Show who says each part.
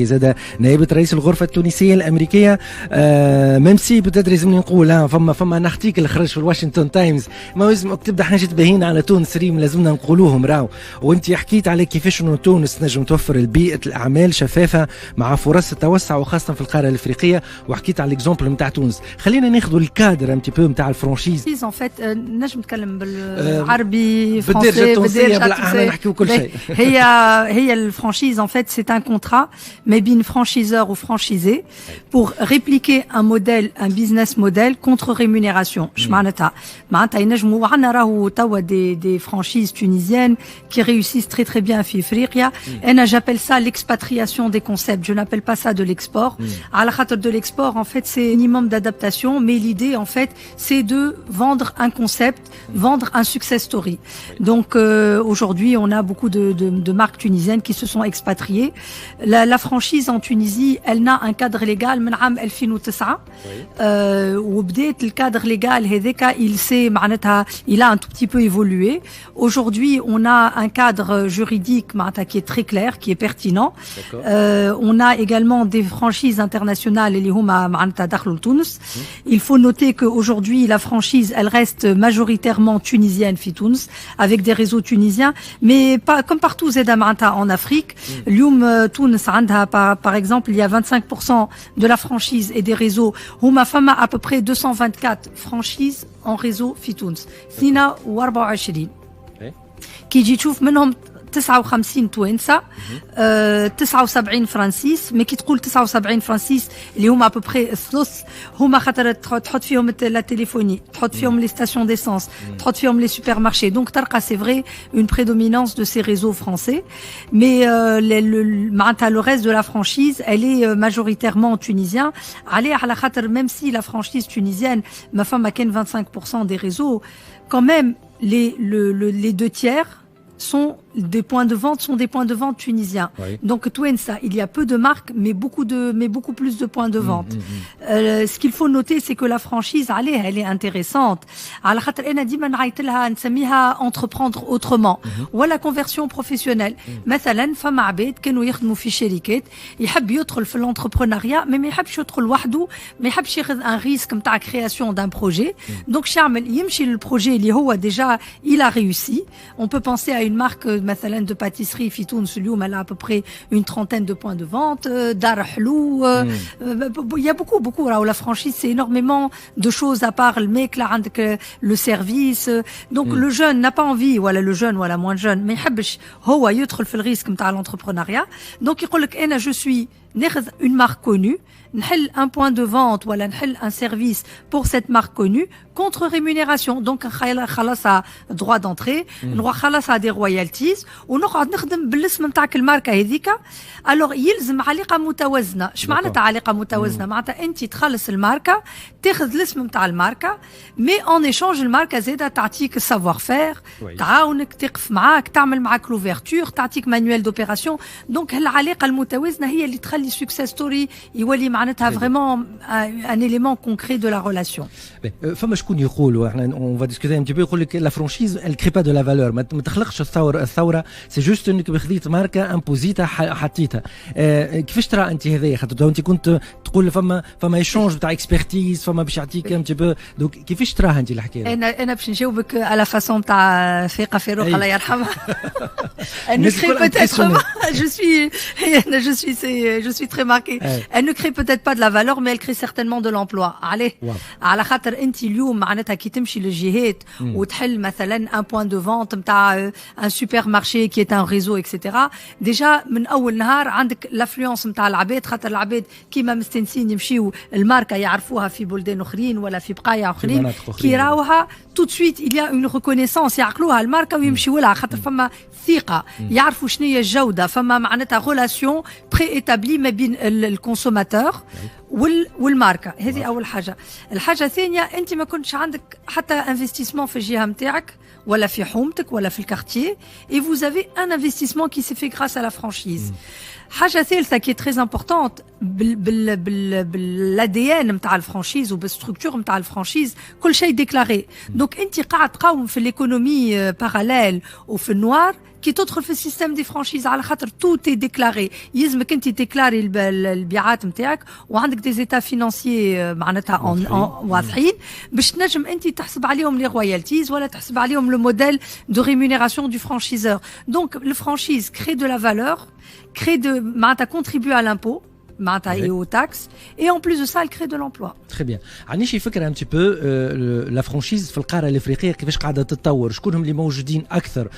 Speaker 1: زاد نائبة رئيس الغرفة التونسية الأمريكية. ميم سي بتدري لازمني نقول فما ان ارتيكل خرج في الواشنطن تايمز ما لازم تبدا حاجه تبهينا على تونس ريم لازمنا نقولوهم راو. وانت حكيت على كيفاش انه تونس نجم توفر بيئه الاعمال شفافه مع فرص التوسع وخاصه في القاره الافريقيه، وحكيت على الاكزومبل نتاع تونس. خلينا ناخذوا الكادر ان تي بو نتاع الفرانشيز.
Speaker 2: ان فيت نجم نتكلم بالعربي فرنسي
Speaker 1: بالدارجه التونسيه نحكيو كل شيء.
Speaker 2: هي الفرانشيز ان فيت سي ان كونترا ما بين فرانشيزور وفرانشيزي pour répliquer un modèle, un business model contre rémunération. معناتها ينجموا عندنا راهو توا des franchises tunisiennes qui réussissent très très bien في افريقيا. انا j'appelle ça l'expatriation des concepts. Je n'appelle pas ça de l'export. على خاطر de l'export en fait c'est minimum d'adaptation, mais l'idée en fait c'est de vendre un concept, vendre un success story. Donc aujourd'hui on a beaucoup de marques tunisiennes qui se sont expatriées. La franchise en Tunisie, elle n'a un cadre légal من عام 2009. وبدات الكادر ليغال هذاك il a un tout petit peu évolué. Aujourd'hui, on a un cadre juridique qui est très clair, qui est pertinent. On a également des franchises internationales اللي هما معناتها دخلوا لتونس. Il faut noter qu'aujourd'hui la franchise elle reste majoritairement tunisienne في تونس avec des réseaux tunisiens, mais pas comme partout زاده معناتها en Afrique. اليوم تونس عندها par exemple il y a 25% de la franchise et des réseaux. هما فما à peu près 224 franchises en réseau في تونس 22 كي تجي تشوف منهم 59 توانسة 79 فرنسيس. مي كي تقول 79 فرنسيس اللي هما ابوبري الثلث هما خاطر تحط فيهم التليفوني، تحط فيهم لي ستاسيون ديسانس، تحط فيهم لي سوبر مارشي. دونك تلقى سي فري اون prédominance de ces réseaux français. Mais معناتها le reste de la franchise elle est majoritairement tunisien. على خاطر même si la franchise tunisienne ما فما كان 25% des réseaux, quand même les deux tiers sont des points de vente tunisiens. Oui. Donc Touensa, il y a peu de marques mais beaucoup plus de points de vente. Ce qu'il faut noter c'est que la franchise elle est intéressante. على خاطر انا ديما نعيط لها نسميها entreprendre autrement ولا conversion professionnelle. مثلا فما عباد كانوا يخدموا في شركات يحب يدخل في الانتربرونيا ما يحبش يدخل وحده، ما يحبش ياخذ ان ريسك نتاع création d'un projet. Donc يعمل يمشي للبروجي اللي هو déjà il a réussi. On peut penser à une marque مثلا de pâtisserie في تونس اليوم elle a à peu près une trentaine de points de vente. دار حلو. Il y a beaucoup là où la franchise c'est énormément de choses à part le mec là عندك le service. Donc le jeune n'a pas envie ولا le jeune ولا moins jeune ما يحبش هو يدخل في الريسك نتاع l'entrepreneuriat. Donc يقول لك انا je suis ناخذ une marque connue نحل un point de vente ولا نحل un service pour cette marque connue contre rémunération. Donc خلاصها droit d'entrée نروح خلاصها des royalties ونقعد نخدم بالاسم نتاعك الماركه هذيك. alors يلزم علاقه متوازنه. اش معناتها علاقه متوازنه؟ معناتها انت تخلص الماركه تاخذ الاسم نتاع الماركه مي اون ايشانج الماركه زاده تعطيك السافوار فير تعاونك تقف معاك تعمل معاك لوفيرتور تعطيك مانيوال دوبيراسيون. دونك هالعلاقه المتوازنه هي اللي تخلي سكسيس ستوري يولي معناتها فريمون ان élément concret de la relation.
Speaker 1: فما شكون يقولوا احنا اون فا ديسكوتي ان تي بو يقول لك لا فرانشيز ال كري با دو لا فالور ما تخلقش الثوره سي جوست انك بخذيت ماركه امبوزيتها حطيتها. كيفاش ترى انت هذايا خاطر انت كنت تقول فما ايشونج تاع اكسبرتيز فما باش يعطيك ان تي بو. دونك كيفاش تراها انت الحكايه؟
Speaker 2: انا باش نجاوبك على فاسون تاع فيقه فاروق الله يرحمها. Elle ne crée peut-être pas, je suis très marquée. Elle ne crée peut-être pas de la valeur mais elle crée certainement de l'emploi. على خاطر انت اليوم معناتها كي تمشي للجهات وتحل مثلا un point de vente نتاع un supermarché qui est un réseau etc. déjà من اول نهار عندك l'afluence نتاع العباد خاطر العباد كيما مستنسين يمشيو الماركه يعرفوها في بلدان اخرين ولا في بقايا اخرين كي راوها tout de suite il y a une reconnaissance يعقلوها الماركه ويمشيو لها خاطر فما ثقه يعرفوا شنو هي الجوده فما معناتها relation préétablie ما بين الكونسوماتور والماركه هذه اول حاجه. الحاجه الثانيه انت ما كنتش عندك حتى انفستيسمون في الجهه نتاعك ولا في حومتك ولا في الكارتيer et vous avez un investissement qui s'est fait grâce à la franchise. حاجه ثالثه qui est très importante بالADN نتاع الفرانشيز وبالستركتور نتاع الفرانشيز كل شيء ديكلاري. دونك انت قاعد تقاوم في الايكونومي باراليل وفي النوار كي تدخل في السيستم دي فرانشيز على خاطر تو تي ديكلاري. يلزمك انت ديكلاري البيعات نتاعك وعندك دي زيتا فينانسيي معناتها واضحين باش تنجم انت تحسب عليهم لي رويالتيز ولا تحسب عليهم لو موديل دو ريمونيراسيون دو فرانشيزور. دونك الفرانشيز كري دو لا فالور crée معناتها contribue à l'impôt معناتها et aux taxes et en plus de ça elle crée de l'emploi.
Speaker 1: Très bien. عندي شي فكره un petit peu la franchise في القاره الافريقيه كيفاش قاعده تتطور؟ شكونهم اللي موجودين اكثر؟